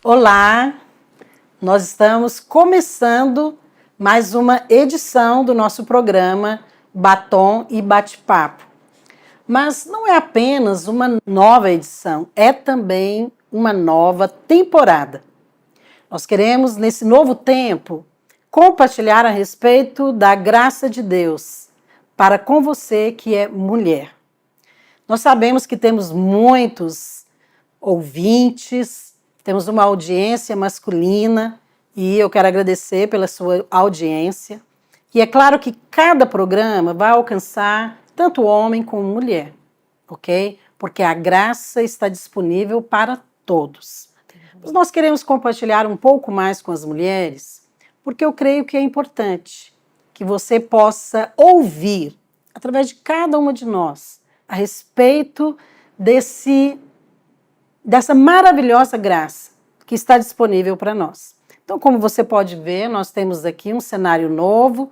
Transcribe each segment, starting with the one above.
Olá, nós estamos começando mais uma edição do nosso programa Batom e Bate-Papo. Mas não é apenas uma nova edição, é também uma nova temporada. Nós queremos, nesse novo tempo, compartilhar a respeito da graça de Deus para com você que é mulher. Nós sabemos que temos muitos ouvintes, temos uma audiência masculina e eu quero agradecer pela sua audiência. E é claro que cada programa vai alcançar tanto homem como mulher, ok? Porque a graça está disponível para todos. Mas nós queremos compartilhar um pouco mais com as mulheres, porque eu creio que é importante que você possa ouvir, através de cada uma de nós, a respeito dessa maravilhosa graça que está disponível para nós. Então, como você pode ver, nós temos aqui um cenário novo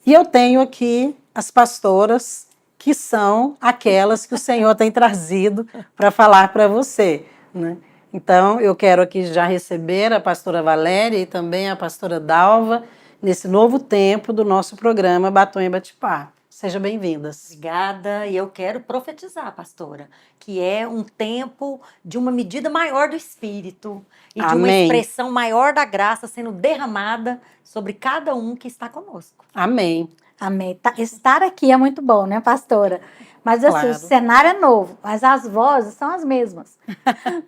e eu tenho aqui as pastoras que são aquelas que o Senhor tem trazido para falar para você, né? Então, eu quero aqui já receber a pastora Valéria e também a pastora Dalva nesse novo tempo do nosso programa Batom e Bate-Papo. Sejam bem-vindas. Obrigada, e eu quero profetizar, pastora, que é um tempo de uma medida maior do Espírito e de uma expressão maior da graça sendo derramada sobre cada um que está conosco. Amém. Amém. Estar aqui é muito bom, né, pastora? Mas assim, claro, o cenário é novo, mas as vozes são as mesmas.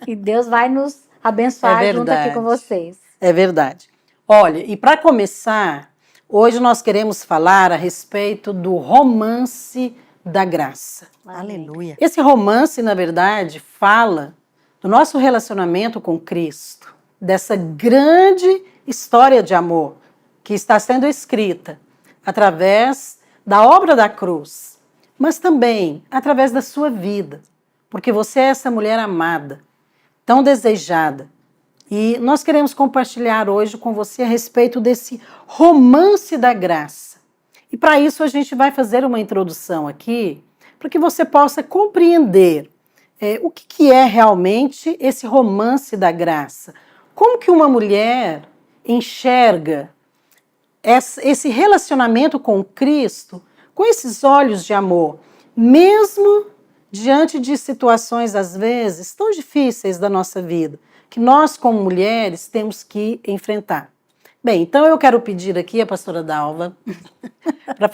E Deus vai nos abençoar junto aqui com vocês. É verdade. Olha, e para começar, hoje nós queremos falar a respeito do romance da graça. Aleluia. Esse romance, na verdade, fala do nosso relacionamento com Cristo, dessa grande história de amor que está sendo escrita através da obra da cruz, mas também através da sua vida, porque você é essa mulher amada, tão desejada. E nós queremos compartilhar hoje com você a respeito desse romance da graça. E para isso a gente vai fazer uma introdução aqui, para que você possa compreender o que é realmente esse romance da graça. Como que uma mulher enxerga esse relacionamento com Cristo com esses olhos de amor, mesmo diante de situações, às vezes, tão difíceis da nossa vida, que nós, como mulheres, temos que enfrentar. Bem, então eu quero pedir aqui a pastora Dalva para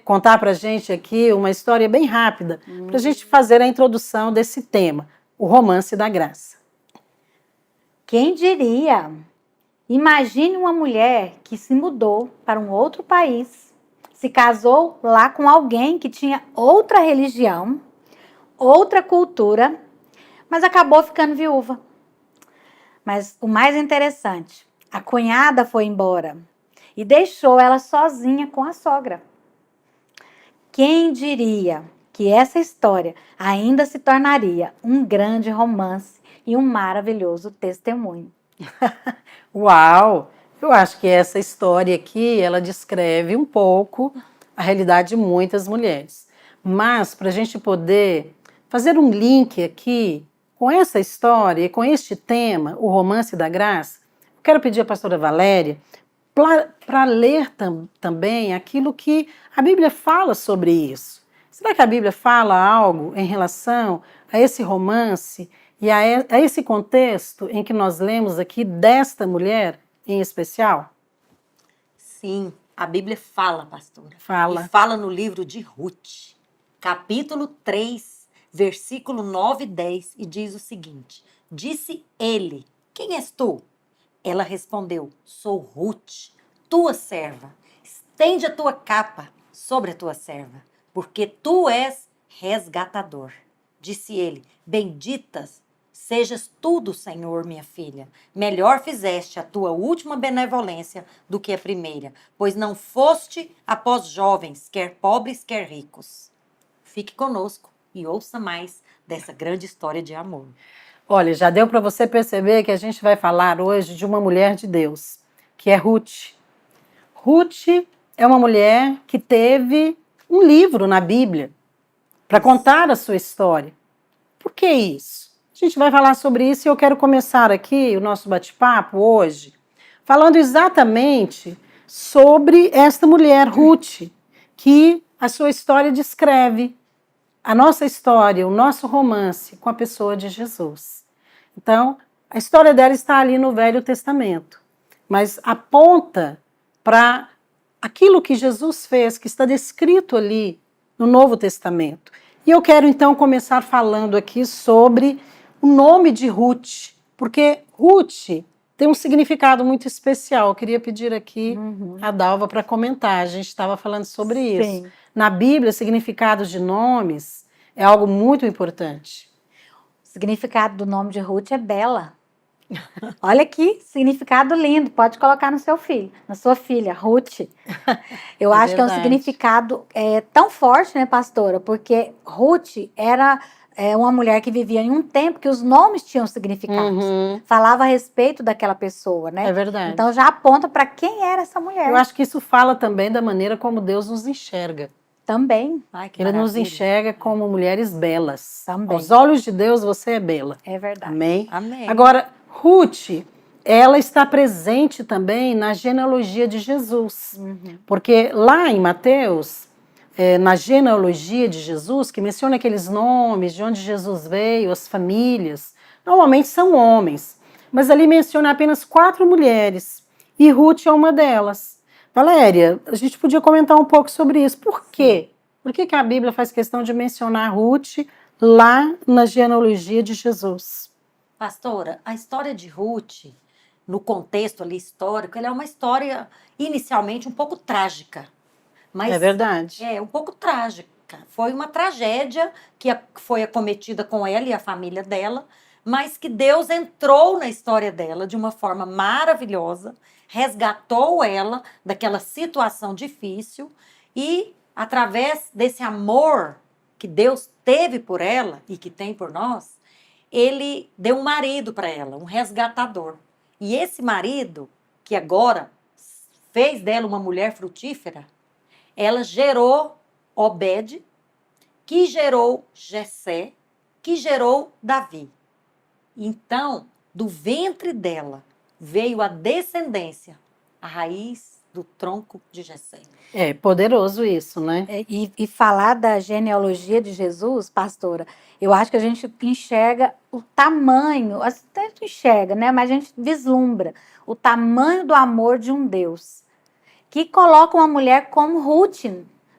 contar para a gente aqui uma história bem rápida, para a gente fazer a introdução desse tema, o romance da graça. Quem diria? Imagine uma mulher que se mudou para um outro país, se casou lá com alguém que tinha outra religião, outra cultura, mas acabou ficando viúva. Mas o mais interessante, a cunhada foi embora e deixou ela sozinha com a sogra. Quem diria que essa história ainda se tornaria um grande romance e um maravilhoso testemunho? Uau! Eu acho que essa história aqui, ela descreve um pouco a realidade de muitas mulheres. Mas, para a gente poder fazer um link aqui com essa história e com este tema, o romance da graça, eu quero pedir à pastora Valéria para ler também aquilo que a Bíblia fala sobre isso. Será que a Bíblia fala algo em relação a esse romance e a esse contexto em que nós lemos aqui desta mulher em especial? Sim, a Bíblia fala, pastora. Fala. E fala no livro de Ruth, capítulo 3, versículo 9 e 10, e diz o seguinte: disse ele, quem és tu? Ela respondeu, sou Ruth, tua serva. Estende a tua capa sobre a tua serva, porque tu és resgatador. Disse ele, benditas sejas tu do Senhor, minha filha. Melhor fizeste a tua última benevolência do que a primeira, pois não foste após jovens, quer pobres, quer ricos. Fique conosco e ouça mais dessa grande história de amor. Olha, já deu para você perceber que a gente vai falar hoje de uma mulher de Deus, que é Ruth. Ruth é uma mulher que teve um livro na Bíblia para contar a sua história. Por que isso? A gente vai falar sobre isso e eu quero começar aqui o nosso bate-papo hoje falando exatamente sobre esta mulher, Ruth, que a sua história descreve a nossa história, o nosso romance com a pessoa de Jesus. Então, a história dela está ali no Velho Testamento, mas aponta para aquilo que Jesus fez, que está descrito ali no Novo Testamento. E eu quero então começar falando aqui sobre o nome de Ruth, porque Ruth tem um significado muito especial. Eu queria pedir aqui a Dalva para comentar. A gente estava falando sobre isso. Sim. Na Bíblia, significados de nomes é algo muito importante. O significado do nome de Ruth é bela. Olha que significado lindo. Pode colocar no seu filho, na sua filha, Ruth. Eu É acho que é um verdade. significado tão forte, né, pastora? Porque Ruth era uma mulher que vivia em um tempo que os nomes tinham significados. Uhum. Falava a respeito daquela pessoa, né? É verdade. Então já aponta para quem era essa mulher. Eu acho que isso fala também da maneira como Deus nos enxerga. Também, Ai, que Ele nos maravilha. enxerga como mulheres belas. Também. Aos olhos de Deus, você é bela. é verdade. Amém? Amém. Agora, Ruth, ela está presente também na genealogia de Jesus. Porque lá em Mateus, na genealogia de Jesus, que menciona aqueles nomes, de onde Jesus veio, as famílias, normalmente são homens. Mas ali menciona apenas 4 mulheres. E Ruth é uma delas. Valéria, a gente podia comentar um pouco sobre isso. Por quê? Por que a Bíblia faz questão de mencionar Ruth lá na genealogia de Jesus? Pastora, a história de Ruth, no contexto ali histórico, ela é uma história inicialmente um pouco trágica. Mas É verdade. é um pouco trágica. Foi uma tragédia que foi acometida com ela e a família dela, mas que Deus entrou na história dela de uma forma maravilhosa, resgatou ela daquela situação difícil e, através desse amor que Deus teve por ela e que tem por nós, ele deu um marido para ela, um resgatador. E esse marido, que agora fez dela uma mulher frutífera, ela gerou Obed, que gerou Jessé, que gerou Davi. Então, do ventre dela veio a descendência, a raiz do tronco de Jessé. É poderoso isso, né? E falar da genealogia de Jesus, pastora, eu acho que a gente enxerga o tamanho, até enxerga, né? Mas a gente vislumbra o tamanho do amor de um Deus que coloca uma mulher como Ruth,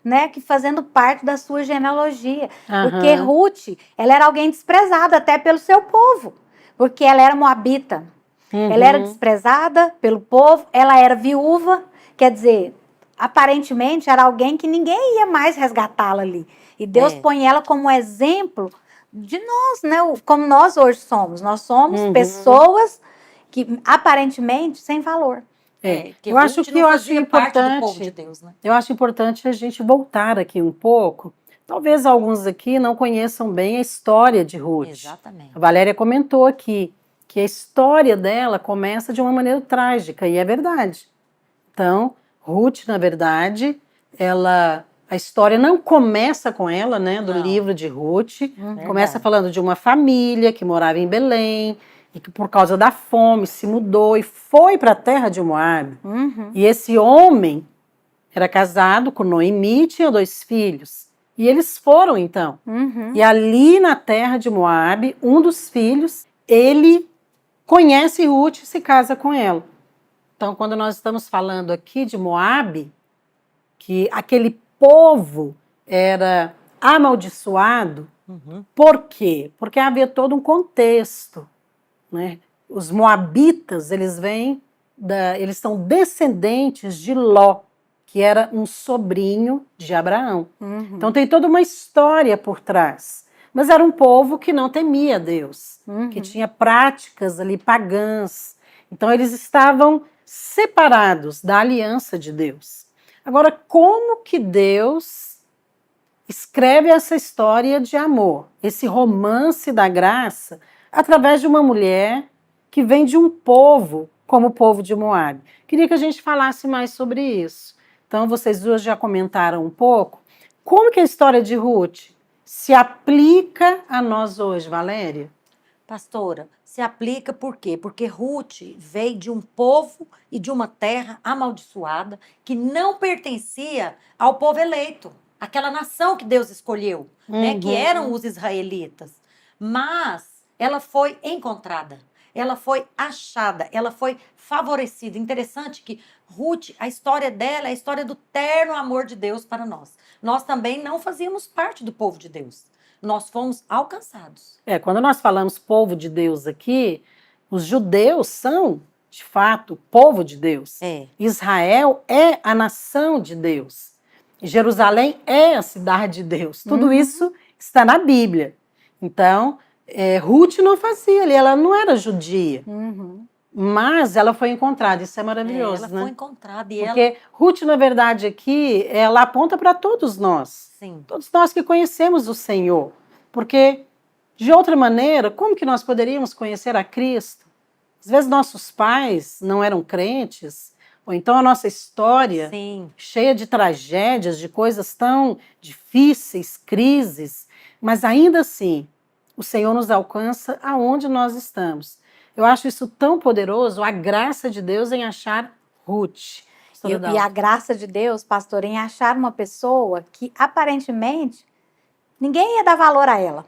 né? Que fazendo parte da sua genealogia. Porque Aham. Ruth, ela era alguém desprezada até pelo seu povo, porque ela era moabita. Ela era desprezada pelo povo, ela era viúva, quer dizer, aparentemente era alguém que ninguém ia mais resgatá-la ali. E Deus põe ela como exemplo de nós, né? Como nós hoje somos. Nós somos pessoas que aparentemente sem valor. Que eu acho Ruth que não eu acho fazia parte do povo de importante. Deus, né? Eu acho importante a gente voltar aqui um pouco. Talvez alguns aqui não conheçam bem a história de Ruth. Exatamente. A Valéria comentou aqui que a história dela começa de uma maneira trágica, e é verdade. Então, Ruth, na verdade, a história não começa com ela, né, do Não. livro de Ruth. Começa Verdade. falando de uma família que morava em Belém e que por causa da fome se mudou e foi para a terra de Moabe. E esse homem era casado com Noemi e tinha 2 filhos. E eles foram, então. E ali na terra de Moabe, um dos filhos, ele conhece Ruth e se casa com ela. Então, quando nós estamos falando aqui de Moabe, que aquele povo era amaldiçoado, por quê? Porque havia todo um contexto, né? Os moabitas, eles são descendentes de Ló, que era um sobrinho de Abraão. Então tem toda uma história por trás. Mas era um povo que não temia Deus, que tinha práticas ali pagãs. Então eles estavam separados da aliança de Deus. Agora, como que Deus escreve essa história de amor, esse romance da graça, através de uma mulher que vem de um povo como o povo de Moabe? Queria que a gente falasse mais sobre isso. Então, vocês duas já comentaram um pouco. Como que a história de Ruth se aplica a nós hoje, Valéria? Pastora, se aplica por quê? Porque Ruth veio de um povo e de uma terra amaldiçoada que não pertencia ao povo eleito, aquela nação que Deus escolheu, né? Que eram os israelitas. Mas ela foi encontrada, ela foi achada, ela foi favorecida. Interessante que Ruth, a história dela é a história do terno amor de Deus para nós. Nós também não fazíamos parte do povo de Deus. Nós fomos alcançados. Quando nós falamos povo de Deus aqui, os judeus são, de fato, povo de Deus. Israel é a nação de Deus. Jerusalém é a cidade de Deus. Tudo isso está na Bíblia. Então, Ruth não fazia ali, ela não era judia. Mas ela foi encontrada, isso é maravilhoso, ela né? foi encontrada. Porque Ruth, na verdade, aqui, ela aponta para todos nós. Sim. Todos nós que conhecemos o Senhor. Porque, de outra maneira, como que nós poderíamos conhecer a Cristo? Às vezes nossos pais não eram crentes, ou então a nossa história, Sim, cheia de tragédias, de coisas tão difíceis, crises, mas ainda assim, o Senhor nos alcança aonde nós estamos. Eu acho isso tão poderoso, a graça de Deus em achar Ruth. E a graça de Deus, pastor, em achar uma pessoa que aparentemente ninguém ia dar valor a ela.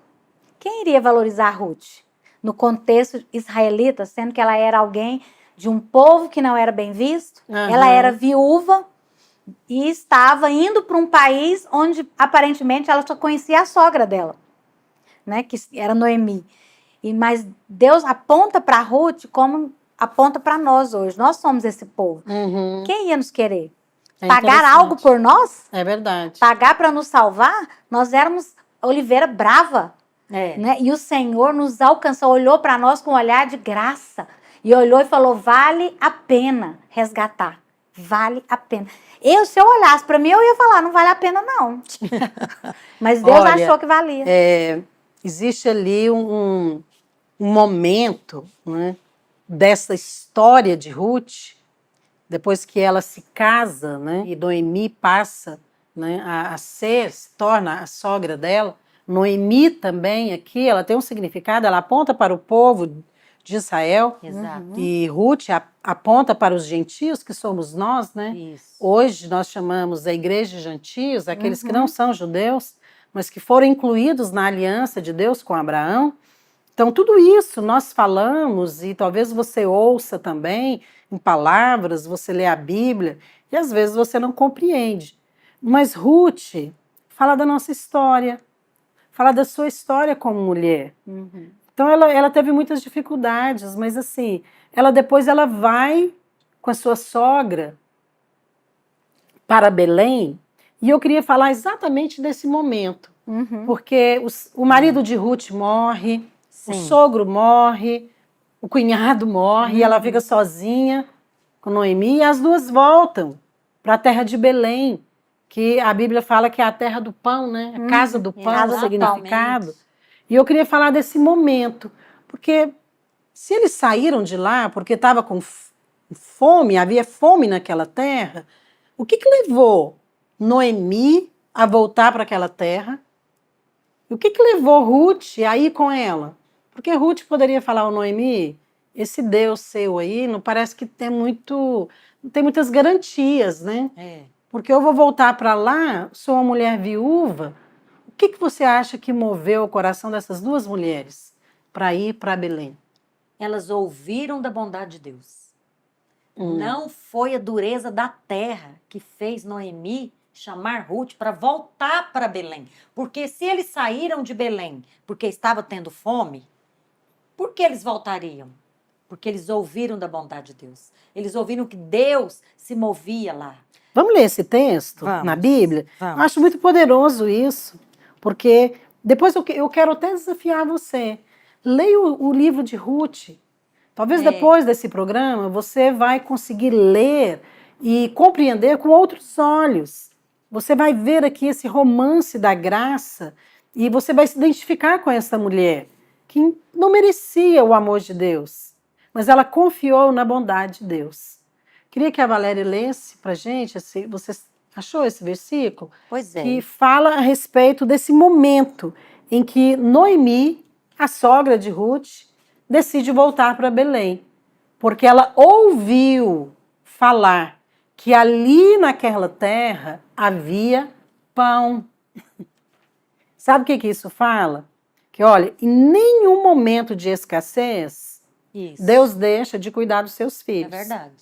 Quem iria valorizar Ruth? No contexto israelita, sendo que ela era alguém de um povo que não era bem visto, ela era viúva e estava indo para um país onde aparentemente ela só conhecia a sogra dela, né, que era Noemi. Mas Deus aponta para Ruth como aponta para nós hoje. Nós somos esse povo. Quem ia nos querer? Pagar algo por nós? É verdade. Pagar para nos salvar? Nós éramos oliveira brava. Né? E o Senhor nos alcançou, olhou para nós com um olhar de graça. E olhou e falou, vale a pena resgatar. Vale a pena. Se eu olhasse para mim, eu ia falar, não vale a pena não. Mas Deus achou que valia. Existe ali um momento, né, dessa história de Ruth, depois que ela se casa, né, e Noemi passa, né, se torna a sogra dela. Noemi também aqui, ela tem um significado, ela aponta para o povo de Israel. Exato. E Ruth aponta para os gentios, que somos nós, né? Isso. Hoje nós chamamos a igreja de gentios, aqueles que não são judeus, mas que foram incluídos na aliança de Deus com Abraão. Então, tudo isso nós falamos, e talvez você ouça também em palavras, você lê a Bíblia, e às vezes você não compreende. Mas Ruth fala da nossa história, fala da sua história como mulher. Então, ela teve muitas dificuldades, mas assim, depois ela vai com a sua sogra para Belém, e eu queria falar exatamente desse momento, porque o marido de Ruth morre, o sogro morre, o cunhado morre, e ela fica sozinha com Noemi, e as duas voltam para a terra de Belém, que a Bíblia fala que é a terra do pão, né? A casa do pão, o significado. E eu queria falar desse momento, porque se eles saíram de lá porque estava com fome, havia fome naquela terra, o que levou Noemi a voltar para aquela terra? O que levou Ruth a ir com ela? Porque Ruth poderia falar ao Noemi, esse Deus seu aí não parece que não tem muitas garantias, né? Porque eu vou voltar para lá, sou uma mulher viúva. O que você acha que moveu o coração dessas duas mulheres para ir para Belém? Elas ouviram da bondade de Deus. Não foi a dureza da terra que fez Noemi chamar Ruth para voltar para Belém. Porque se eles saíram de Belém porque estava tendo fome, por que eles voltariam? Porque eles ouviram da bondade de Deus. Eles ouviram que Deus se movia lá. Vamos ler esse texto na Bíblia? Vamos. Eu acho muito poderoso isso, porque depois eu quero até desafiar você. Leia o livro de Ruth. Talvez depois desse programa você vai conseguir ler e compreender com outros olhos. Você vai ver aqui esse romance da graça e você vai se identificar com essa mulher que não merecia o amor de Deus, mas ela confiou na bondade de Deus. Queria que a Valéria lesse para a gente, você achou esse versículo? Pois é. Que fala a respeito desse momento em que Noemi a sogra de Ruth decide voltar para Belém, porque ela ouviu falar que ali naquela terra havia pão. Sabe o que que isso fala? Que, olha, em nenhum momento de escassez, Isso. Deus deixa de cuidar dos seus É filhos. verdade.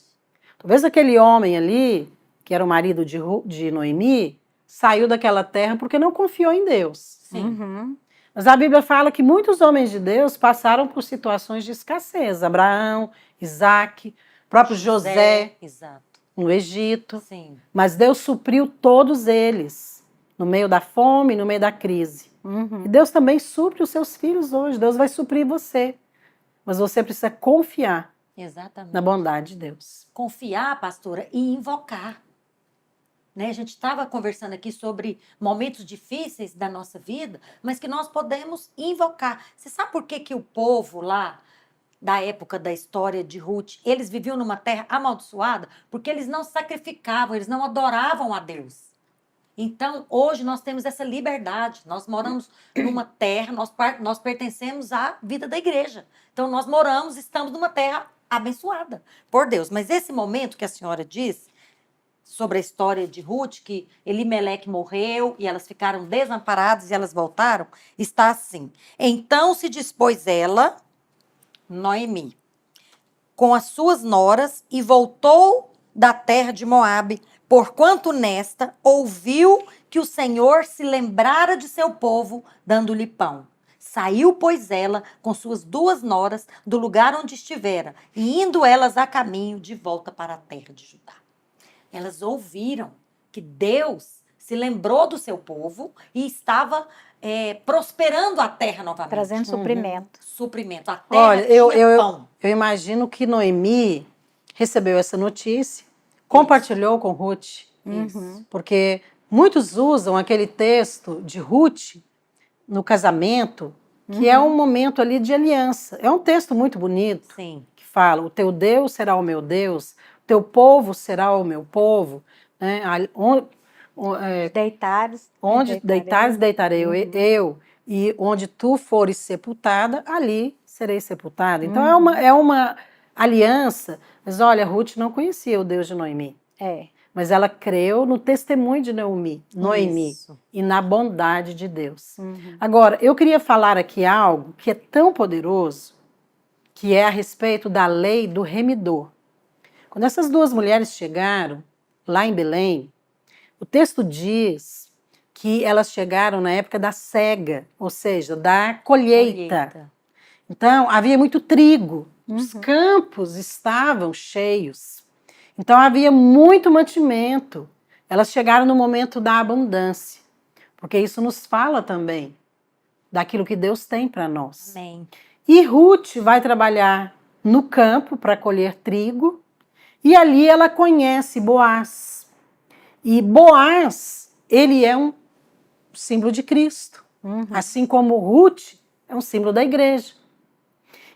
Talvez aquele homem ali, que era o marido de Noemi, saiu daquela terra porque não confiou em Deus. Sim. Uhum. Mas a Bíblia fala que muitos homens de Deus passaram por situações de escassez. Abraão, Isaac, próprio José Exato. no Egito. Sim. Mas Deus supriu todos eles, no meio da fome, no meio da crise. Uhum. E Deus também supre os seus filhos hoje. Deus vai suprir você. Mas você precisa confiar Exatamente. na bondade de Deus. Confiar, pastora, e invocar. Né? A gente estava conversando aqui sobre momentos difíceis da nossa vida, mas que nós podemos invocar. Você sabe por que que o povo lá, da época da história de Ruth, eles viviam numa terra amaldiçoada? Porque eles não sacrificavam, eles não adoravam a Deus. Então, hoje nós temos essa liberdade. Nós moramos numa terra, nós pertencemos à vida da igreja. Então, nós moramos, estamos numa terra abençoada por Deus. Mas esse momento que a senhora disse sobre a história de Ruth, que Elimeleque morreu e elas ficaram desamparadas e elas voltaram, está assim. Então se dispôs ela, Noemi, com as suas noras e voltou da terra de Moabe, porquanto nesta ouviu que o Senhor se lembrara de seu povo, dando-lhe pão. Saiu, pois, ela com suas 2 noras do lugar onde estivera, e indo elas a caminho de volta para a terra de Judá. Elas ouviram que Deus se lembrou do seu povo e estava prosperando a terra novamente. Trazendo suprimento. Suprimento. A terra Olha, tinha pão. eu imagino que Noemi recebeu essa notícia, compartilhou com Ruth, porque muitos usam aquele texto de Ruth no casamento, que é um momento ali de aliança. É um texto muito bonito, Sim. que fala: o teu Deus será o meu Deus, o teu povo será o meu povo, né? Onde deitares, deitarei eu, e onde tu fores sepultada, ali serei sepultada. Então é uma aliança. Mas olha, Ruth não conhecia o Deus de Noemi. É. Mas ela creu no testemunho de Noemi Isso. e na bondade de Deus. Agora, eu queria falar aqui algo que é tão poderoso, que é a respeito da lei do remidor. Quando essas 2 mulheres chegaram lá em Belém, o texto diz que elas chegaram na época da cega, ou seja, da colheita. Então, havia muito trigo, os campos estavam cheios. Então, havia muito mantimento. Elas chegaram no momento da abundância, porque isso nos fala também daquilo que Deus tem para nós. Amém. E Ruth vai trabalhar no campo para colher trigo, e ali ela conhece Boaz. E Boaz, ele é um símbolo de Cristo, assim como Ruth é um símbolo da igreja.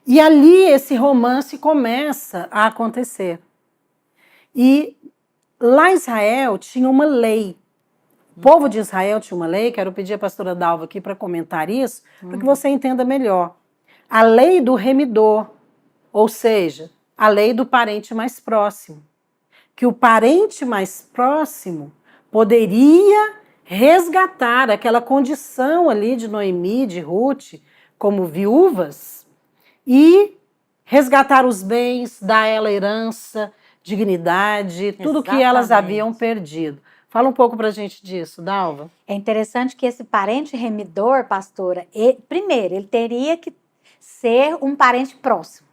E ali esse romance começa a acontecer. E lá em Israel tinha uma lei. O povo de Israel tinha uma lei, quero pedir a pastora Dalva aqui para comentar isso, para que você entenda melhor. A lei do remidor, ou seja, a lei do parente mais próximo. Que o parente mais próximo poderia resgatar aquela condição ali de Noemi, de Ruth, como viúvas, e resgatar os bens, dar a ela herança, dignidade, tudo que elas haviam perdido. Fala um pouco pra gente disso, Dalva. É interessante que esse parente remidor, pastora, primeiro, ele teria que ser um parente próximo.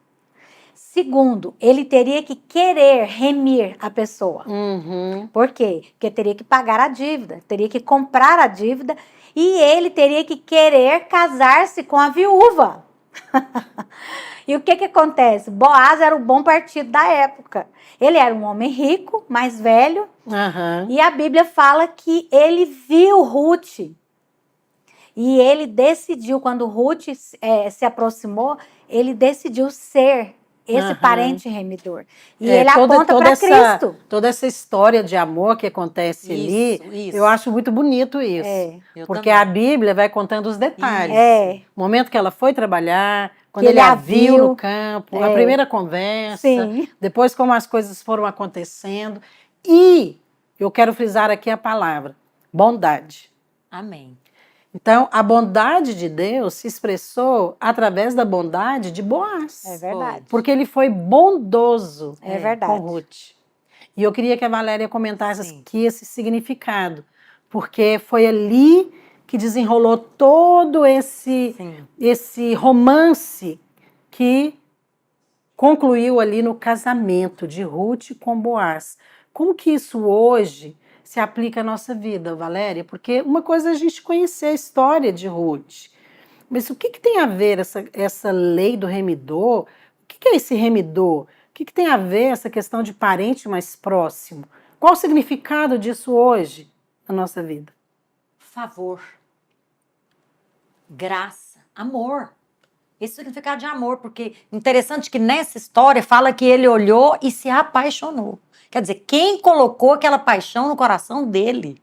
Segundo, ele teria que querer remir a pessoa. Por quê? Porque teria que pagar a dívida, teria que comprar a dívida e ele teria que querer casar-se com a viúva. E o que acontece? Boaz era o bom partido da época. Ele era um homem rico, mais velho, e a Bíblia fala que ele viu Ruth. E ele decidiu, quando Ruth se aproximou, ele decidiu ser esse Aham. parente remidor. E É, ele aponta para Cristo. toda essa história de amor que acontece ali, Isso. eu acho muito bonito isso. É. Eu Porque também. a Bíblia vai contando os detalhes. É. O momento que ela foi trabalhar, quando Que ele ele a a viu viu. no campo, a É. primeira conversa, Sim. depois como as coisas foram acontecendo. E eu quero frisar aqui a palavra: bondade. Amém. Então, a bondade de Deus se expressou através da bondade de Boaz. É verdade. Porque ele foi bondoso É É, verdade. com Ruth. E eu queria que a Valéria comentasse Sim. aqui esse significado, porque foi ali que desenrolou todo Sim. esse romance que concluiu ali no casamento de Ruth com Boaz. Como que isso hoje se aplica à nossa vida, Valéria? Porque uma coisa é a gente conhecer a história de Ruth, mas o que, que tem a ver essa lei do remidor? O que, que é esse remidor? O que, que tem a ver essa questão de parente mais próximo? Qual o significado disso hoje na nossa vida? Favor. Graça. Amor. Esse significado de amor, porque interessante que nessa história fala que ele olhou e se apaixonou. Quer dizer, quem colocou aquela paixão no coração dele?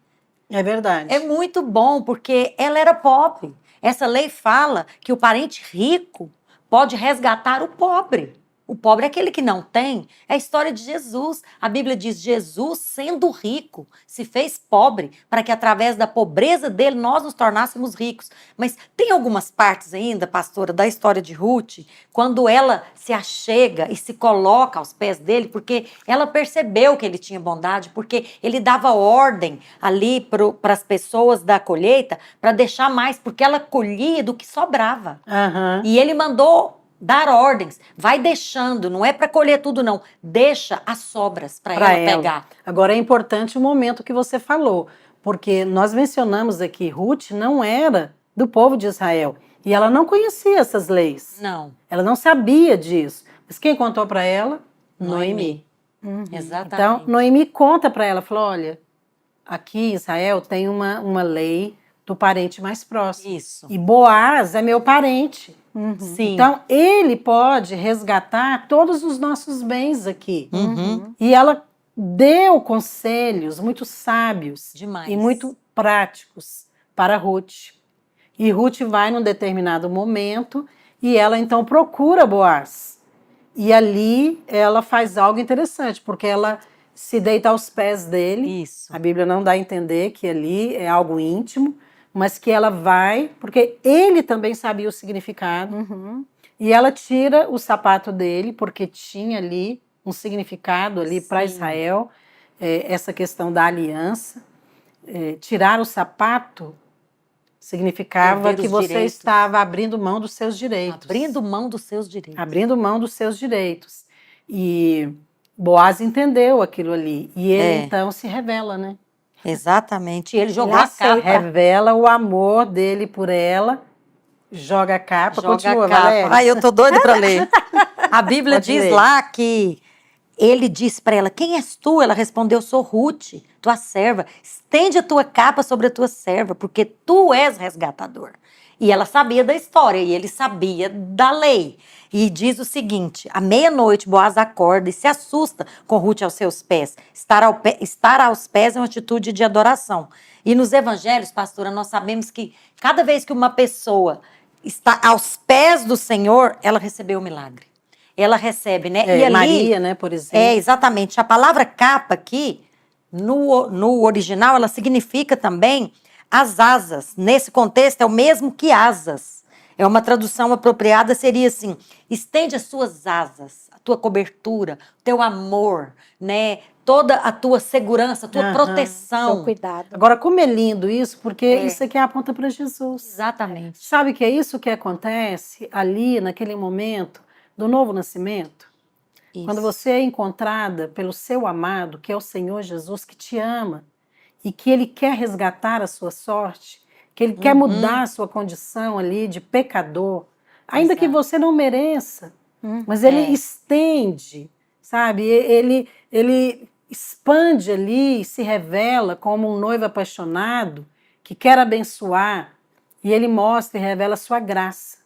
É verdade. É muito bom, porque ela era pobre. Essa lei fala que o parente rico pode resgatar o pobre. O pobre é aquele que não tem. É a história de Jesus. A Bíblia diz: Jesus, sendo rico, se fez pobre para que através da pobreza dele nós nos tornássemos ricos. Mas tem algumas partes ainda, pastora, da história de Ruth, quando ela se achega e se coloca aos pés dele, porque ela percebeu que ele tinha bondade, porque ele dava ordem ali para as pessoas da colheita para deixar mais, porque ela colhia do que sobrava. Aham. E ele mandou dar ordens, vai deixando, não é para colher tudo não, deixa as sobras para Para ela ela. pegar. Agora é importante o momento que você falou, porque nós mencionamos aqui, Ruth não era do povo de Israel e ela não conhecia essas leis. Não, Ela não sabia disso. Mas quem contou para ela? Noemi. Uhum. Exatamente. Então, Noemi conta para ela, falou, olha, aqui em Israel tem uma lei do parente mais próximo. Isso. E Boaz é meu parente. Uhum. Sim. Então, ele pode resgatar todos os nossos bens aqui. Uhum. E ela deu conselhos muito sábios Demais. e muito práticos para Ruth. E Ruth vai num determinado momento e ela então procura Boaz. E ali ela faz algo interessante, porque ela se deita aos pés dele. Isso. A Bíblia não dá a entender que ali é algo íntimo, mas que ela vai, porque ele também sabia o significado. Uhum. E ela tira o sapato dele, porque tinha ali um significado ali para Sim. Israel, essa questão da aliança. Tirar o sapato significava Perder que os você direitos. estava abrindo mão dos seus direitos. Abrindo mão dos seus direitos. Abrindo mão dos seus direitos. E Boaz entendeu aquilo ali. E ele então se revela, né? Exatamente. E ele jogou Ele a capa. aceita. Revela o amor dele por ela, joga a capa, Joga continua, a capa. Valéria. Ai, eu tô doida para ler. A Bíblia Pode diz ler. lá que ele disse para ela: quem és tu? Ela respondeu: sou Ruth, tua serva. Estende a tua capa sobre a tua serva, porque tu és resgatador. E ela sabia da história e ele sabia da lei. E diz o seguinte: à meia-noite, Boaz acorda e se assusta com Ruth aos seus pés. Estar aos pés é uma atitude de adoração. E nos evangelhos, pastora, nós sabemos que cada vez que uma pessoa está aos pés do Senhor, ela recebeu o milagre. Ela recebe, né? E ali, Maria, né, por exemplo. exatamente. A palavra capa aqui, no original, ela significa também as asas. Nesse contexto, é o mesmo que asas. É uma tradução apropriada, seria assim: estende as suas asas, a tua cobertura, o teu amor, né? Toda a tua segurança, a tua Aham. proteção. Seu cuidado. Agora, como é lindo isso, porque isso aqui aponta para Jesus. Exatamente. Sabe que é isso que acontece ali, naquele momento do novo nascimento? Isso. Quando você é encontrada pelo seu amado, que é o Senhor Jesus, que te ama e que Ele quer resgatar a sua sorte, que Ele quer mudar a sua condição ali de pecador, ainda que Exato. você não mereça, mas Ele estende, sabe? Ele expande ali e se revela como um noivo apaixonado que quer abençoar e Ele mostra e revela a sua graça.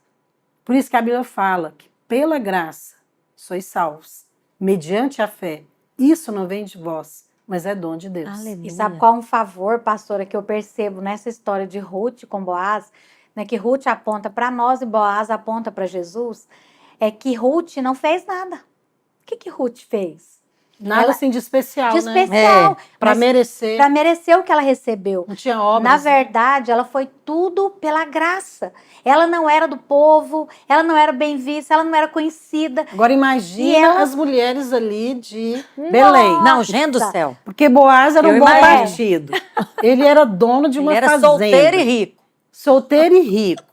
Por isso que a Bíblia fala que pela graça sois salvos, mediante a fé. Isso não vem de vós, mas é dom de Deus. Aleluia. E sabe qual é um favor, pastora, que eu percebo nessa história de Ruth com Boaz, né, que Ruth aponta para nós e Boaz aponta para Jesus, é que Ruth não fez nada. O que Ruth fez? Nada Ela- assim de especial, De né? especial, Para mas merecer. para merecer o que ela recebeu. Não tinha obras. Na verdade, ela foi tudo pela graça. Ela não era do povo, ela não era bem vista, ela não era conhecida. Agora E imagina ela- as mulheres ali de Belém. Não, gente do Nossa. céu. Porque Boaz era um Eu bom imagino. partido. Ele era dono de Ele uma era fazenda. solteiro e rico. Solteiro e rico.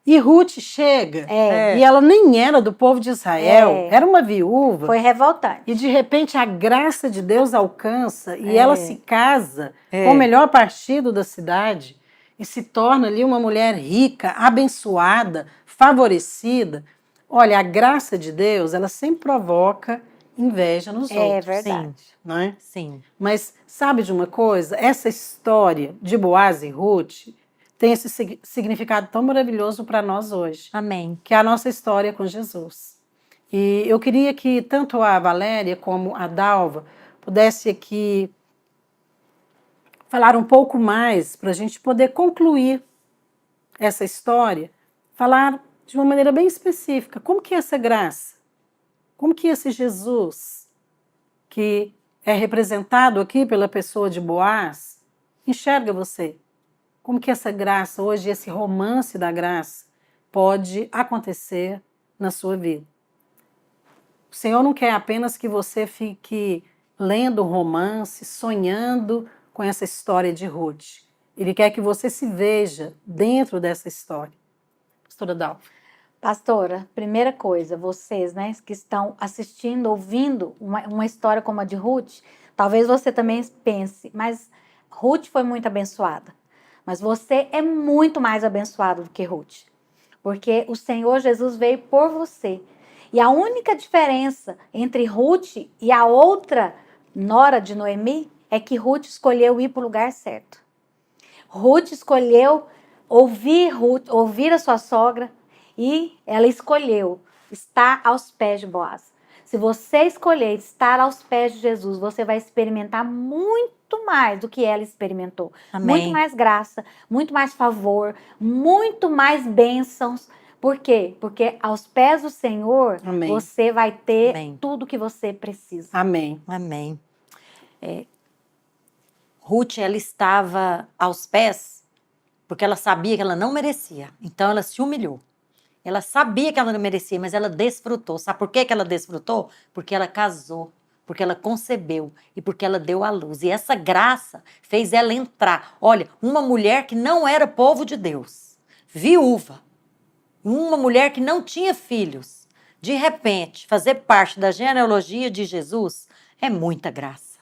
E Ruth chega. É, E ela nem era do povo de Israel. É. Era uma viúva. foi revoltante. E de repente a graça de Deus alcança e É. ela se casa É. com o melhor partido da cidade e se torna ali uma mulher rica, abençoada, favorecida. Olha, a graça de Deus, ela sempre provoca inveja nos É outros, verdade. não é? Sim. Mas sabe de uma coisa? Essa história de Boaz e Ruth tem esse significado tão maravilhoso para nós hoje, Amém. que é a nossa história com Jesus. E eu queria que tanto a Valéria como a Dalva pudesse aqui falar um pouco mais para a gente poder concluir essa história, falar de uma maneira bem específica. Como que é essa graça? Como que esse Jesus, que é representado aqui pela pessoa de Boaz, enxerga você? Como que essa graça, hoje esse romance da graça, pode acontecer na sua vida? O Senhor não quer apenas que você fique lendo um romance, sonhando com essa história de Ruth. Ele quer que você se veja dentro dessa história. Pastora Dalva. Pastora, primeira coisa, vocês, né, que estão assistindo, ouvindo uma história como a de Ruth, talvez você também pense, mas Ruth foi muito abençoada. Mas você é muito mais abençoado do que Ruth. Porque o Senhor Jesus veio por você. E a única diferença entre Ruth e a outra nora de Noemi é que Ruth escolheu ir para o lugar certo. Ruth escolheu ouvir a sua sogra e ela escolheu estar aos pés de Boaz. Se você escolher estar aos pés de Jesus, você vai experimentar muito mais do que ela experimentou. Amém. Muito mais graça, muito mais favor, muito mais bênçãos. Por quê? Porque aos pés do Senhor, Amém. você vai ter Amém. tudo que você precisa. Amém. Amém. Ruth, ela estava aos pés porque ela sabia que ela não merecia. Então, ela se humilhou. Ela sabia que ela não merecia, mas ela desfrutou. Sabe por que ela desfrutou? Porque ela casou, porque ela concebeu e porque ela deu à luz. E essa graça fez ela entrar. Olha, uma mulher que não era povo de Deus, viúva, uma mulher que não tinha filhos, de repente, fazer parte da genealogia de Jesus é muita graça.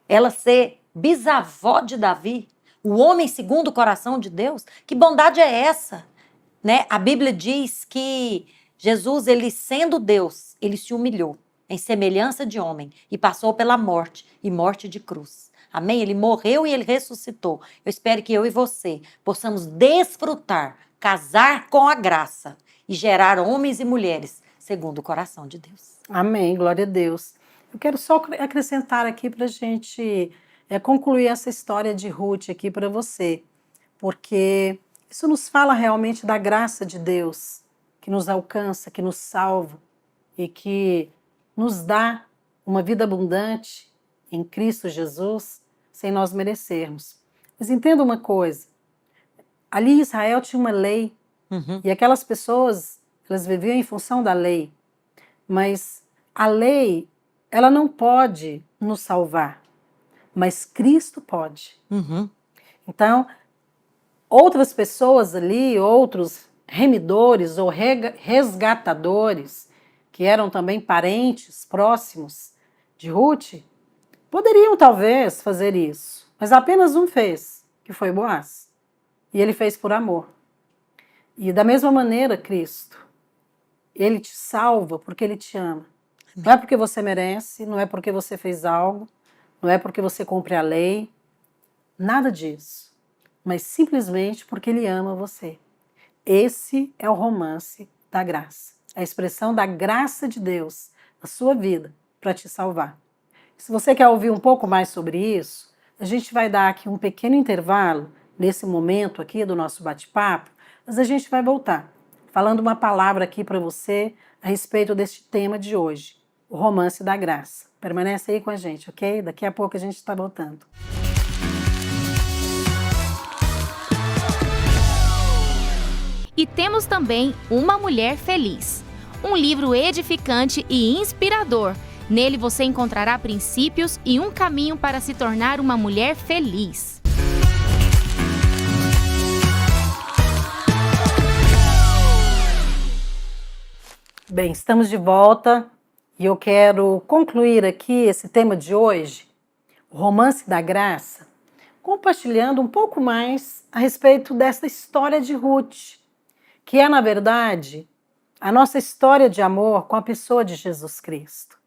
Ela ser bisavó de Davi, o homem segundo o coração de Deus, que bondade é essa? Né? A Bíblia diz que Jesus, ele sendo Deus, ele se humilhou em semelhança de homem e passou pela morte, e morte de cruz. Amém? Ele morreu e ele ressuscitou. Eu espero que eu e você possamos desfrutar, casar com a graça e gerar homens e mulheres segundo o coração de Deus. Amém, glória a Deus. Eu quero só acrescentar aqui para a gente concluir essa história de Ruth aqui para você, porque isso nos fala realmente da graça de Deus, que nos alcança, que nos salva e que nos dá uma vida abundante em Cristo Jesus, sem nós merecermos. Mas entenda uma coisa, ali em Israel tinha uma lei, e aquelas pessoas, elas viviam em função da lei, mas a lei, ela não pode nos salvar, mas Cristo pode. Então, outras pessoas ali, outros remidores ou resgatadores, que eram também parentes próximos de Ruth, poderiam talvez fazer isso, mas apenas um fez, que foi Boaz. E ele fez por amor. E da mesma maneira, Cristo, ele te salva porque ele te ama. Não é porque você merece, não é porque você fez algo, não é porque você cumpre a lei, nada disso. Mas simplesmente porque ele ama você. Esse é o romance da graça. A expressão da graça de Deus a sua vida para te salvar. Se você quer ouvir um pouco mais sobre isso, a gente vai dar aqui um pequeno intervalo nesse momento aqui do nosso bate-papo, mas a gente vai voltar falando uma palavra aqui para você a respeito deste tema de hoje, o romance da graça. Permanece aí com a gente, ok? Daqui a pouco a gente está voltando. E temos também Uma Mulher Feliz, um livro edificante e inspirador. Nele você encontrará princípios e um caminho para se tornar uma mulher feliz. Bem, estamos de volta e eu quero concluir aqui esse tema de hoje, o romance da graça, compartilhando um pouco mais a respeito dessa história de Ruth, que é, na verdade, a nossa história de amor com a pessoa de Jesus Cristo.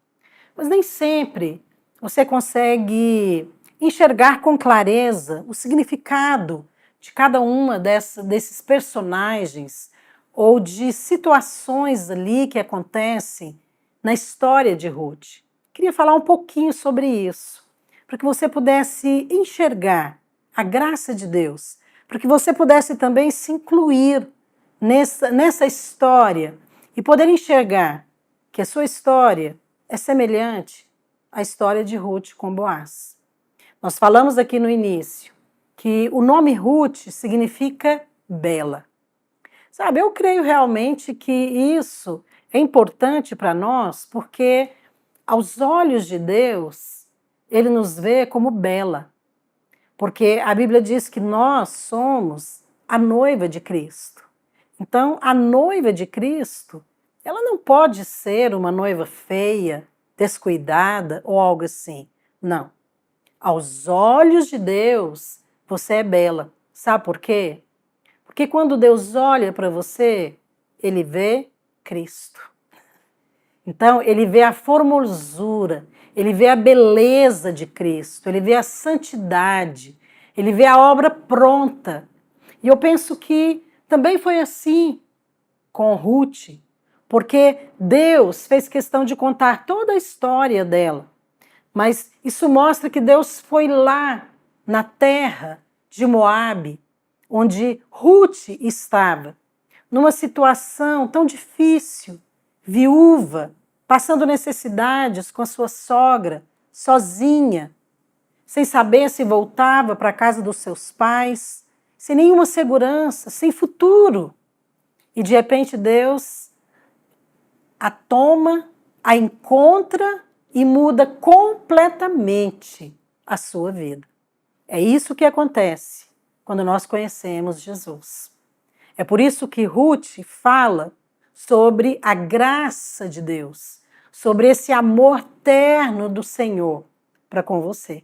Mas nem sempre você consegue enxergar com clareza o significado de cada uma desses personagens ou de situações ali que acontecem na história de Ruth. Queria falar um pouquinho sobre isso, para que você pudesse enxergar a graça de Deus, para que você pudesse também se incluir nessa história e poder enxergar que a sua história é semelhante à história de Ruth com Boaz. Nós falamos aqui no início que o nome Ruth significa bela. Sabe, eu creio realmente que isso é importante para nós porque, aos olhos de Deus, Ele nos vê como bela. Porque a Bíblia diz que nós somos a noiva de Cristo. Então, a noiva de Cristo, ela não pode ser uma noiva feia, descuidada ou algo assim. Não. Aos olhos de Deus, você é bela. Sabe por quê? Porque quando Deus olha para você, Ele vê Cristo. Então, Ele vê a formosura, Ele vê a beleza de Cristo, Ele vê a santidade, Ele vê a obra pronta. E eu penso que também foi assim com Ruth, porque Deus fez questão de contar toda a história dela. Mas isso mostra que Deus foi lá na terra de Moabe, onde Ruth estava, numa situação tão difícil, viúva, passando necessidades com a sua sogra, sozinha, sem saber se voltava para a casa dos seus pais, sem nenhuma segurança, sem futuro. E de repente Deus a toma, a encontra e muda completamente a sua vida. É isso que acontece quando nós conhecemos Jesus. É por isso que Ruth fala sobre a graça de Deus, sobre esse amor terno do Senhor para com você.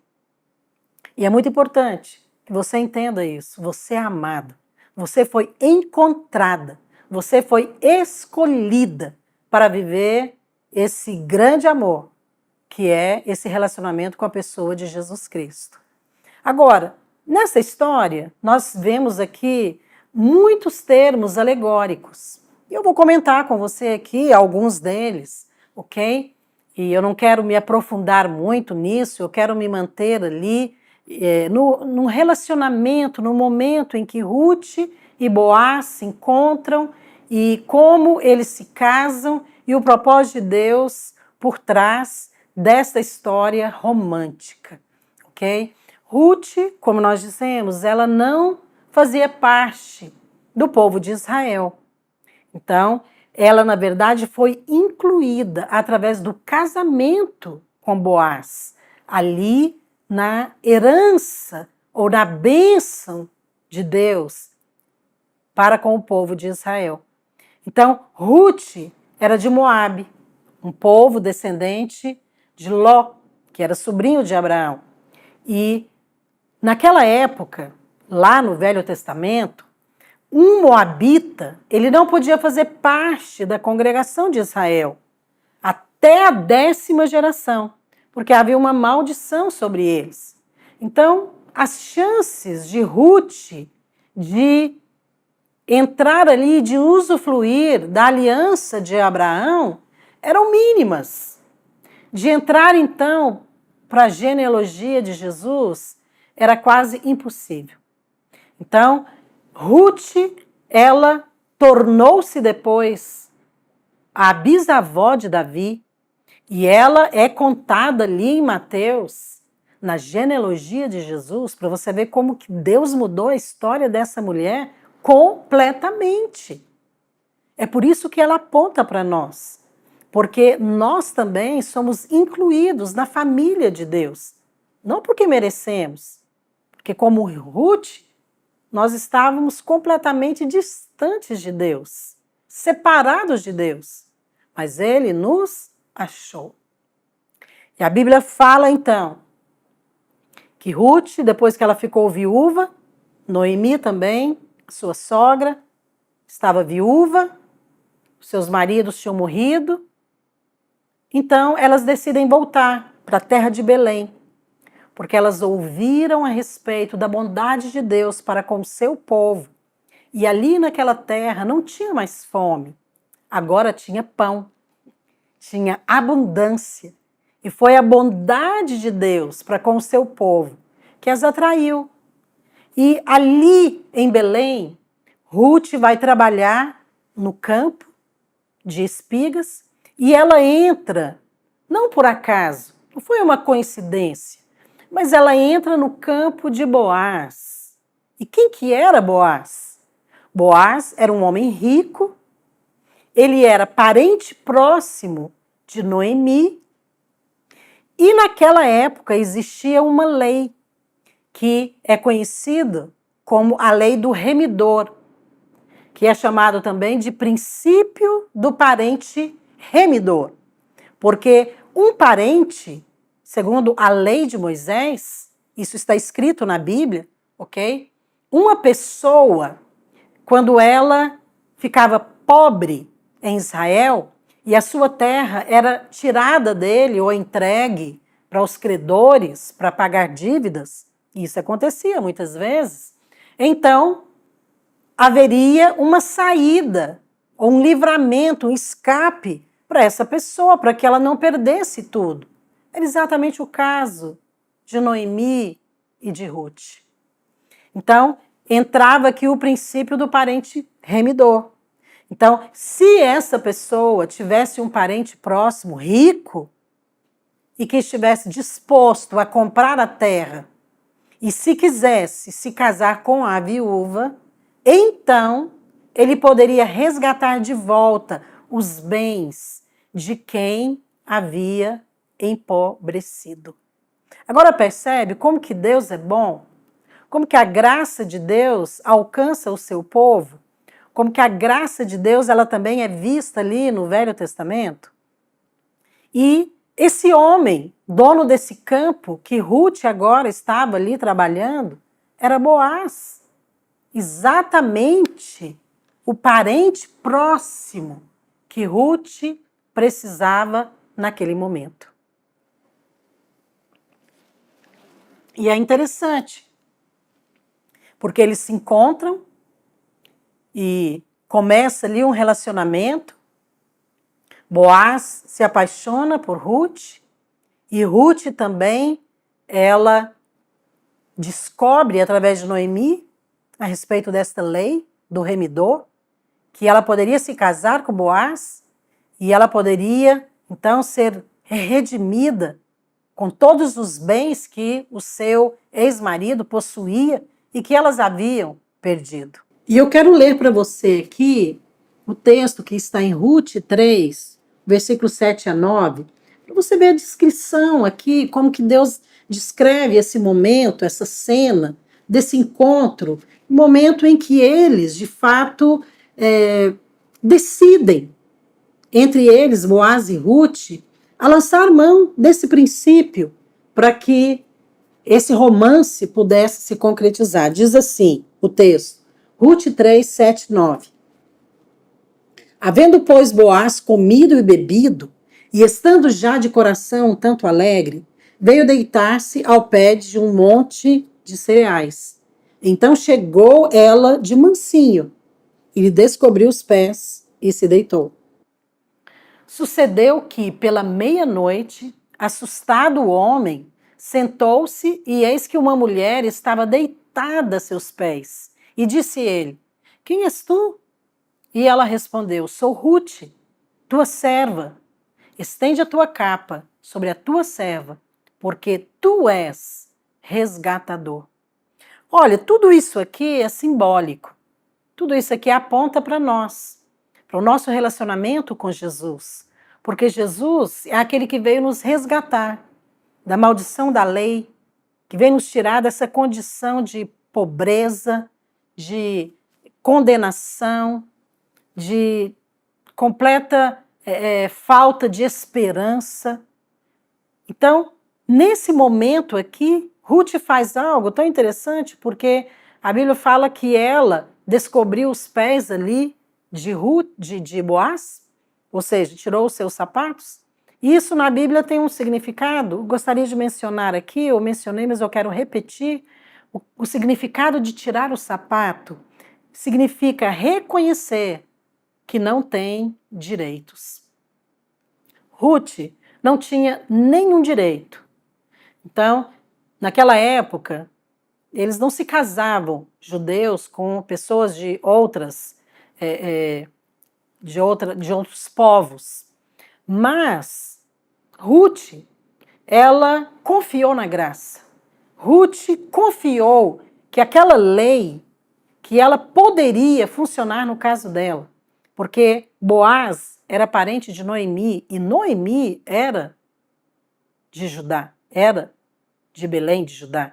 E é muito importante que você entenda isso. Você é amada, você foi encontrada, você foi escolhida para viver esse grande amor, que é esse relacionamento com a pessoa de Jesus Cristo. Agora, nessa história, nós vemos aqui muitos termos alegóricos. Eu vou comentar com você aqui alguns deles, ok? E eu não quero me aprofundar muito nisso, eu quero me manter ali no relacionamento, no momento em que Ruth e Boaz se encontram e como eles se casam e o propósito de Deus por trás desta história romântica, ok? Ruth, como nós dissemos, ela não fazia parte do povo de Israel. Então, ela, na verdade, foi incluída através do casamento com Boaz, ali na herança ou na bênção de Deus para com o povo de Israel. Então, Ruth era de Moabe, um povo descendente de Ló, que era sobrinho de Abraão. E naquela época, lá no Velho Testamento, um moabita, ele não podia fazer parte da congregação de Israel até a 10ª geração, porque havia uma maldição sobre eles. Então, as chances de Ruth de entrar ali, de usufruir da aliança de Abraão, eram mínimas. de entrar então para a genealogia de Jesus era quase impossível. Então, Ruth, ela tornou-se depois a bisavó de Davi, e ela é contada ali em Mateus, na genealogia de Jesus, para você ver como que Deus mudou a história dessa mulher completamente. É por isso que ela aponta para nós, porque nós também somos incluídos na família de Deus, não porque merecemos, porque como Ruth, nós estávamos completamente distantes de Deus, separados de Deus, mas Ele nos achou. E a Bíblia fala então que Ruth, depois que ela ficou viúva, Noemi também, sua sogra, estava viúva, seus maridos tinham morrido, então elas decidem voltar para a terra de Belém, porque elas ouviram a respeito da bondade de Deus para com o seu povo. E ali naquela terra não tinha mais fome, agora tinha pão, tinha abundância. E foi a bondade de Deus para com o seu povo que as atraiu. E ali em Belém, Ruth vai trabalhar no campo de espigas e ela entra, não por acaso, não foi uma coincidência, mas ela entra no campo de Boaz. E quem que era Boaz? Boaz era um homem rico, ele era parente próximo de Noemi, e naquela época existia uma lei que é conhecida como a lei do remidor, que é chamado também de princípio do parente remidor, porque um parente, segundo a lei de Moisés, isso está escrito na Bíblia, ok? Uma pessoa, quando ela ficava pobre em Israel e a sua terra era tirada dele ou entregue para os credores para pagar dívidas, isso acontecia muitas vezes, então haveria uma saída, ou um livramento, um escape para essa pessoa, para que ela não perdesse tudo. Era exatamente o caso de Noemi e de Ruth. Então, entrava aqui o princípio do parente remidor. Então, se essa pessoa tivesse um parente próximo, rico, e que estivesse disposto a comprar a terra, e se quisesse se casar com a viúva, então ele poderia resgatar de volta os bens de quem havia empobrecido. Agora percebe como que Deus é bom? Como que a graça de Deus alcança o seu povo? Como que a graça de Deus ela também é vista ali no Velho Testamento? E esse homem, dono desse campo, que Ruth agora estava ali trabalhando, era Boaz. Exatamente o parente próximo que Ruth precisava naquele momento. E é interessante, porque eles se encontram e começa ali um relacionamento. Boaz se apaixona por Ruth e Ruth também, ela descobre através de Noemi a respeito desta lei do remidor, que ela poderia se casar com Boaz e ela poderia então ser redimida com todos os bens que o seu ex-marido possuía e que elas haviam perdido. E eu quero ler para você aqui o texto que está em Ruth 3, versículos 7 a 9, para você ver a descrição aqui, como que Deus descreve esse momento, essa cena, desse encontro, momento em que eles, de fato, decidem, entre eles, Boaz e Ruth, a lançar mão desse princípio para que esse romance pudesse se concretizar. Diz assim o texto, Ruth 3, 7, 9. Havendo, pois, Boaz comido e bebido, e estando já de coração um tanto alegre, veio deitar-se ao pé de um monte de cereais. Então chegou ela de mansinho, e lhe descobriu os pés, e se deitou. Sucedeu que, pela meia-noite, Assustado o homem, sentou-se e eis que uma mulher estava deitada a seus pés. E disse ele: Quem és tu? E ela respondeu: Sou Rute, tua serva. Estende a tua capa sobre a tua serva, porque tu és resgatador. Olha, tudo isso aqui é simbólico. Tudo isso aqui aponta para nós, para o nosso relacionamento com Jesus. Porque Jesus é aquele que veio nos resgatar da maldição da lei, que veio nos tirar dessa condição de pobreza, de condenação, de completa falta de esperança. Então, nesse momento aqui, Ruth faz algo tão interessante, porque a Bíblia fala que ela descobriu os pés ali de Boaz, ou seja, tirou os seus sapatos. Isso na Bíblia tem um significado, gostaria de mencionar aqui, eu mencionei, mas eu quero repetir. O significado de tirar o sapato significa reconhecer que não tem direitos. Ruth não tinha nenhum direito. Então, naquela época, eles não se casavam, judeus, com pessoas de outros povos. Mas Ruth, ela confiou na graça. Ruth confiou que aquela lei, que ela poderia funcionar no caso dela. Porque Boaz era parente de Noemi, e Noemi era de Judá, era de Belém, de Judá.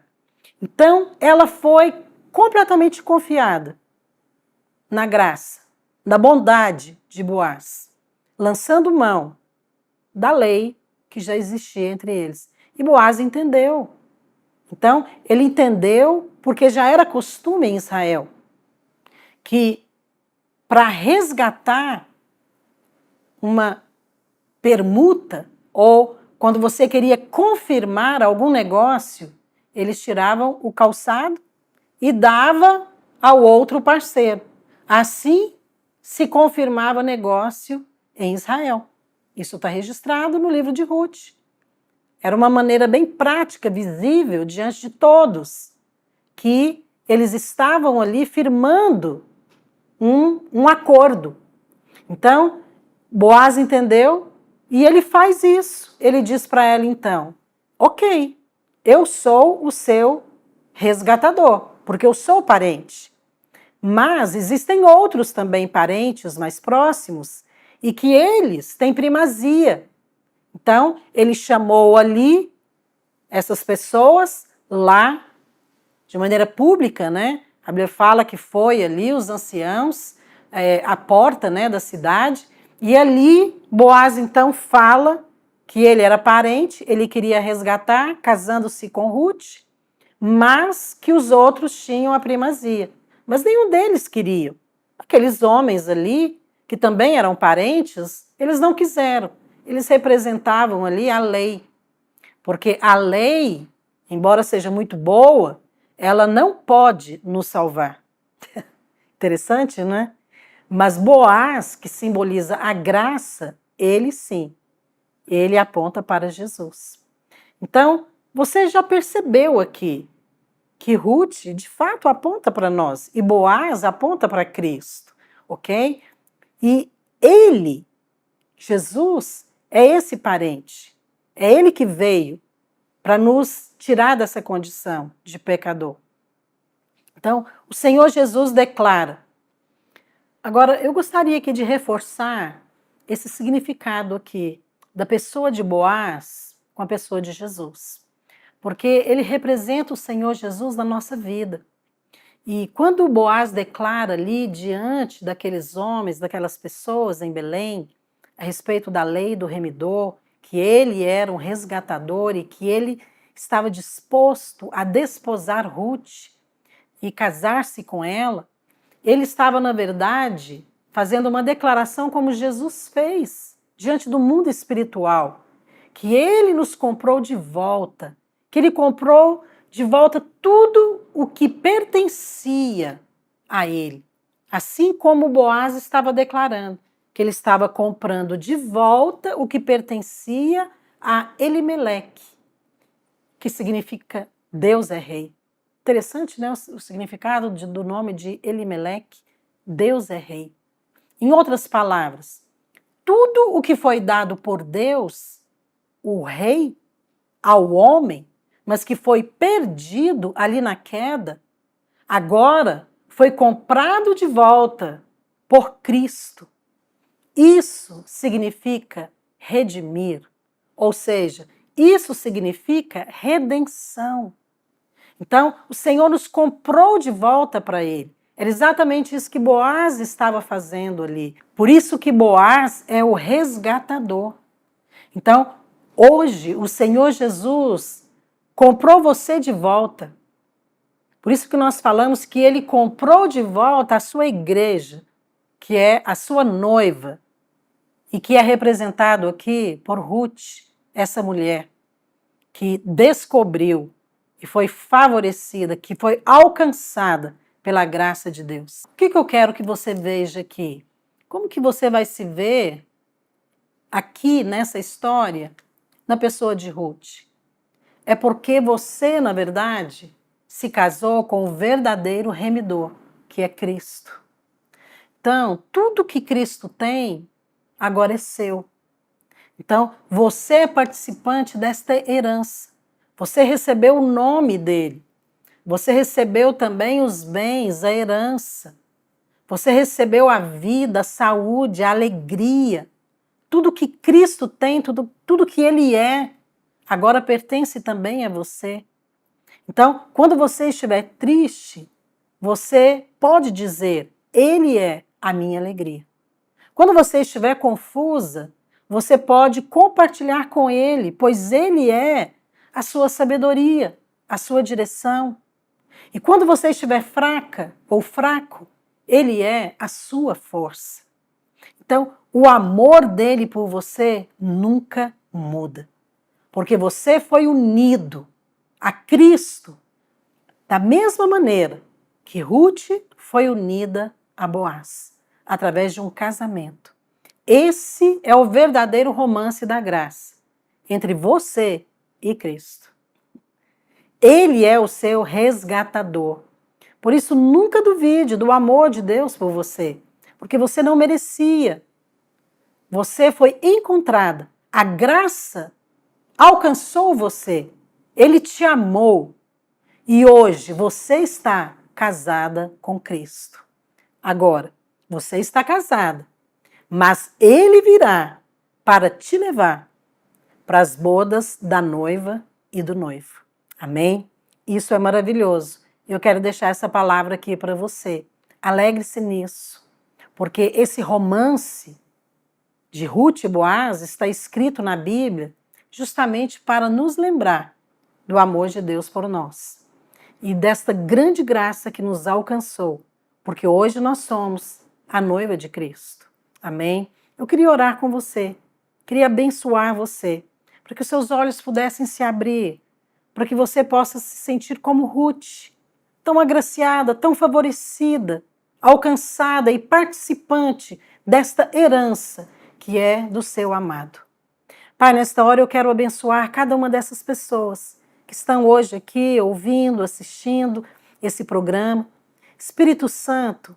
Então, ela foi completamente confiada na graça, na bondade de Boaz, lançando mão da lei que já existia entre eles. E Boaz entendeu. Então, ele entendeu porque já era costume em Israel que para resgatar uma permuta ou quando você queria confirmar algum negócio, eles tiravam o calçado e dava ao outro parceiro. Assim se confirmava negócio em Israel. Isso está registrado no livro de Ruth. Era uma maneira bem prática, visível diante de todos, que eles estavam ali firmando um acordo. Então, Boaz entendeu e ele faz isso. Ele diz para ela então: ok, eu sou o seu resgatador, porque eu sou parente. Mas existem outros também parentes mais próximos e que eles têm primazia. Então, ele chamou ali essas pessoas lá de maneira pública, né? A Bíblia fala que foi ali os anciãos, à porta, né, da cidade, e ali Boaz então fala que ele era parente, ele queria resgatar, casando-se com Ruth, mas que os outros tinham a primazia. Mas nenhum deles queria. Aqueles homens ali, que também eram parentes, eles não quiseram. Eles representavam ali a lei. Porque a lei, embora seja muito boa, ela não pode nos salvar. Interessante, né? Mas Boaz, que simboliza a graça, ele sim, ele aponta para Jesus. Então, você já percebeu aqui que Ruth, de fato, aponta para nós, e Boaz aponta para Cristo, ok? E ele, Jesus, é esse parente, é ele que veio para nos tirar dessa condição de pecador. Então, o Senhor Jesus declara. Agora, eu gostaria aqui de reforçar esse significado aqui da pessoa de Boaz com a pessoa de Jesus. Porque ele representa o Senhor Jesus na nossa vida. E quando Boaz declara ali diante daqueles homens, daquelas pessoas em Belém, a respeito da lei do remidor, que ele era um resgatador e que ele estava disposto a desposar Ruth e casar-se com ela, ele estava, na verdade, fazendo uma declaração como Jesus fez diante do mundo espiritual, que ele nos comprou de volta, que ele comprou de volta tudo o que pertencia a ele. Assim como Boaz estava declarando, que ele estava comprando de volta o que pertencia a Elimeleque, que significa Deus é rei. Interessante, né, o significado do nome de Elimeleque, Deus é rei. Em outras palavras, tudo o que foi dado por Deus, o rei, ao homem, mas que foi perdido ali na queda, agora foi comprado de volta por Cristo. Isso significa redimir, ou seja, isso significa redenção. Então, o Senhor nos comprou de volta para Ele. Era exatamente isso que Boaz estava fazendo ali. Por isso que Boaz é o resgatador. Então, hoje, o Senhor Jesus comprou você de volta. Por isso que nós falamos que Ele comprou de volta a sua igreja, que é a sua noiva, e que é representado aqui por Ruth, essa mulher que descobriu e foi favorecida, que foi alcançada pela graça de Deus. O que eu quero que você veja aqui? Como que você vai se ver aqui nessa história na pessoa de Ruth? É porque você, na verdade, se casou com o verdadeiro remidor, que é Cristo. Então, tudo que Cristo tem, agora é seu. Então, você é participante desta herança. Você recebeu o nome dele. Você recebeu também os bens, a herança. Você recebeu a vida, a saúde, a alegria. Tudo que Cristo tem, tudo que ele é, agora pertence também a você. Então, quando você estiver triste, você pode dizer, ele é a minha alegria. Quando você estiver confusa, você pode compartilhar com ele, pois ele é a sua sabedoria, a sua direção. E quando você estiver fraca ou fraco, ele é a sua força. Então, o amor dele por você nunca muda, porque você foi unido a Cristo da mesma maneira que Ruth foi unida a Boaz, através de um casamento. Esse é o verdadeiro romance da graça entre você e Cristo. Ele é o seu resgatador. Por isso, nunca duvide do amor de Deus por você, porque você não merecia. Você foi encontrada. A graça alcançou você. Ele te amou. E hoje você está casada com Cristo. Agora, você está casada, mas ele virá para te levar para as bodas da noiva e do noivo. Amém? Isso é maravilhoso. Eu quero deixar essa palavra aqui para você. Alegre-se nisso, porque esse romance de Ruth e Boaz está escrito na Bíblia justamente para nos lembrar do amor de Deus por nós e desta grande graça que nos alcançou, porque hoje nós somos a noiva de Cristo. Amém? Eu queria orar com você, queria abençoar você, para que os seus olhos pudessem se abrir, para que você possa se sentir como Ruth, tão agraciada, tão favorecida, alcançada e participante desta herança que é do seu amado. Pai, nesta hora eu quero abençoar cada uma dessas pessoas que estão hoje aqui ouvindo, assistindo esse programa. Espírito Santo,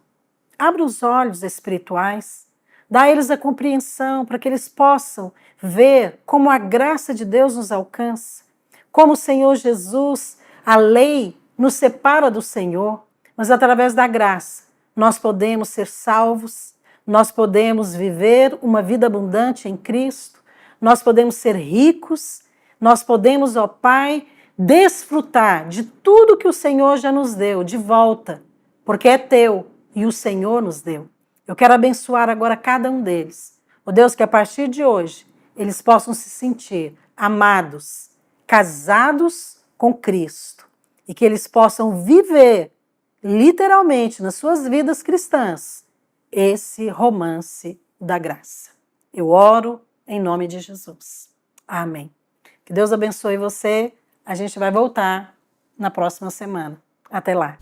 abre os olhos espirituais, dá a eles a compreensão para que eles possam ver como a graça de Deus nos alcança, como o Senhor Jesus, a lei nos separa do Senhor, mas através da graça nós podemos ser salvos, nós podemos viver uma vida abundante em Cristo, nós podemos ser ricos, nós podemos, ó Pai, desfrutar de tudo que o Senhor já nos deu de volta, porque é teu e o Senhor nos deu. Eu quero abençoar agora cada um deles. Ó Deus, que a partir de hoje eles possam se sentir amados, casados com Cristo e que eles possam viver literalmente nas suas vidas cristãs esse romance da graça. Eu oro em nome de Jesus. Amém. Que Deus abençoe você. A gente vai voltar na próxima semana. Até lá.